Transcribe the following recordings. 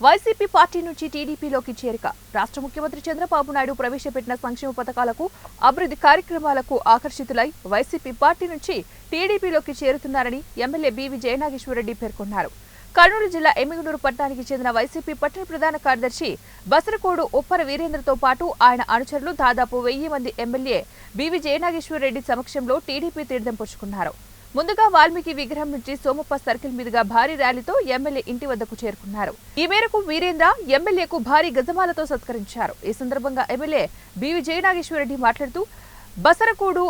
YCP party నుంచి టీడీపీలోకి చేరిక. రాష్ట్ర ముఖ్యమంత్రి చంద్రబాబు నాయుడు ప్రవేశపెట్టిన సంక్షేమ పథకాలకు, అభివృద్ధి కార్యక్రమాలకు ఆకర్షితులై వైసీపీ పార్టీ నుంచి టీడీపీలోకి చేరుతున్నారని ఎమ్మెల్యే బీవీ జయనాగేశ్వరరెడ్డి పేర్కొన్నారు. కర్నూలు జిల్లా ఎమ్మిగనూరు పట్టణానికి చెందిన వైసీపీ పట్టణ ప్రధాన కార్యదర్శి బసరకోడు ఉప్పర వీరేంద్రతో పాటు ఆయన అనుచరులు దాదాపు 1000 మంది ఎమ్మెల్యే బీవీ జయనాగేశ్వరరెడ్డి సమక్షంలో టీడీపీ తీర్థం పుచ్చుకున్నారు. ముందుగా వాల్మీకి విగ్రహం నుంచి సోమప్ప సర్కిల్ మీదుగా భారీ ర్యాలీతో ఎమ్మెల్యే ఇంటి వద్దకు చేరుకున్నారు. ఈ మేరకు వీరేంద్ర ఎమ్మెల్యేకు భారీ గజమాలతో సత్కరించారు. ఈ సందర్భంగా ఎమ్మెల్యే బీవీ జయనాగేశ్వరరెడ్డి మాట్లాడుతూ, బసరకోడు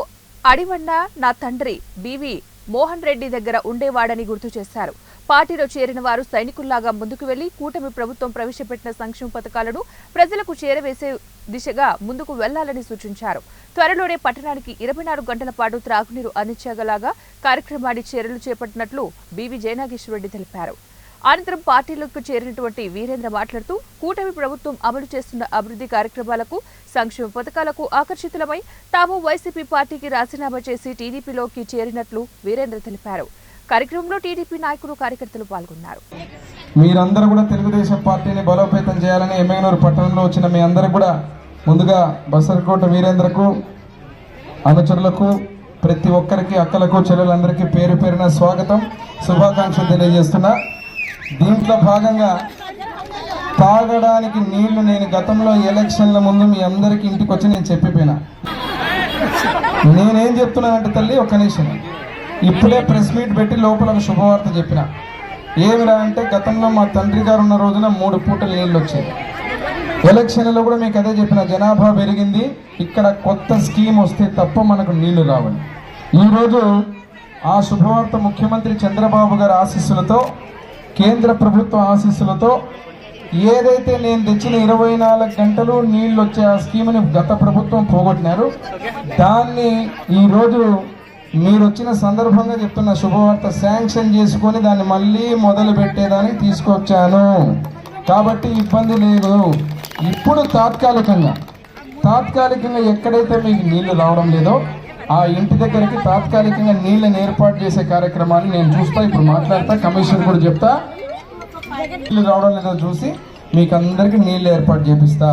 అడివన్న నా తండ్రి బీవీ మోహన్ రెడ్డి దగ్గర ఉండేవాడని గుర్తు చేశారు. పార్టీలో చేరిన వారు సైనికుల్లాగా ముందుకు వెళ్లి కూటమి ప్రభుత్వం ప్రవేశపెట్టిన సంక్షేమ పథకాలను ప్రజలకు చేరవేసే దిశగా ముందుకు వెళ్లాలని సూచించారు. త్వరలోనే పట్టణానికి 24 గంటల పాటు త్రాగునీరు అందించగలాగా కార్యక్రమాన్ని చర్యలు చేపట్టినట్లు బీవీ జయనాగేశ్వరరెడ్డి తెలిపారు. అనంతరం పార్టీలకు చేరినటువంటి వీరేంద్ర మాట్లాడుతూ, కూటమి ప్రభుత్వం అమలు చేస్తున్న అభివృద్ధి కార్యక్రమాలకు, సంక్షేమ పథకాలకు ఆకర్షితులమై తాము వైసీపీ పార్టీకి రాజీనామా చేసి టీడీపీలోకి చేరినట్లు వీరేంద్ర తెలిపారు. కార్యక్రమంలో టీడీపీ నాయకులు, కార్యకర్తలు పాల్గొన్నారు. మీరందరూ కూడా తెలుగుదేశం పార్టీని బలోపేతం చేయాలని ఎమ్మెగనూరు పట్టణంలో వచ్చిన మీ అందరూ కూడా ముందుగా బసరకోట వీరేంద్రకు, అనుచరులకు, ప్రతి ఒక్కరికి, అక్కలకు, చెల్లెలందరికీ పేరు పేరున స్వాగతం, శుభాకాంక్షలు తెలియజేస్తున్నా. దీంట్లో భాగంగా తాగడానికి నీళ్లు నేను గతంలో ఎలక్షన్ల ముందు మీ అందరికి ఇంటికి వచ్చి నేను చెప్పిపోయినా. నేనేం చెప్తున్నానంటే తల్లి, ఒక్క నిమిషం, ఇప్పుడే ప్రెస్ మీట్ పెట్టి లోపల ఒక శుభవార్త చెప్పిన. ఏమిరా అంటే, గతంలో మా తండ్రి గారు ఉన్న రోజున 3 పూటలు నీళ్ళు వచ్చాయి. ఎలక్షన్లో కూడా మీకు అదే చెప్పిన, జనాభా పెరిగింది, ఇక్కడ కొత్త స్కీమ్ వస్తే తప్ప మనకు నీళ్లు రావాలి. ఈరోజు ఆ శుభవార్త ముఖ్యమంత్రి చంద్రబాబు గారి ఆశీస్సులతో, కేంద్ర ప్రభుత్వ ఆశీస్సులతో, ఏదైతే నేను తెచ్చిన 24 గంటలు నీళ్లు వచ్చే ఆ స్కీమ్ని గత ప్రభుత్వం పోగొట్టినారు, దాన్ని ఈరోజు మీరు వచ్చిన సందర్భంగా చెప్తున్న శుభవార్త శాంక్షన్ చేసుకొని దాన్ని మళ్ళీ మొదలు పెట్టేదానికి తీసుకొచ్చాను. కాబట్టి ఇబ్బంది లేదు. ఇప్పుడు తాత్కాలికంగా ఎక్కడైతే మీకు నీళ్లు రావడం లేదో ఆ ఇంటి దగ్గరికి తాత్కాలికంగా నీళ్ళని ఏర్పాటు చేసే కార్యక్రమాన్ని నేను చూస్తా. ఇప్పుడు మాట్లాడతా, కమిషన్ కూడా చెప్తా. నీళ్లు రావడం లేదో చూసి మీకు అందరికి నీళ్లు ఏర్పాటు చేపిస్తా.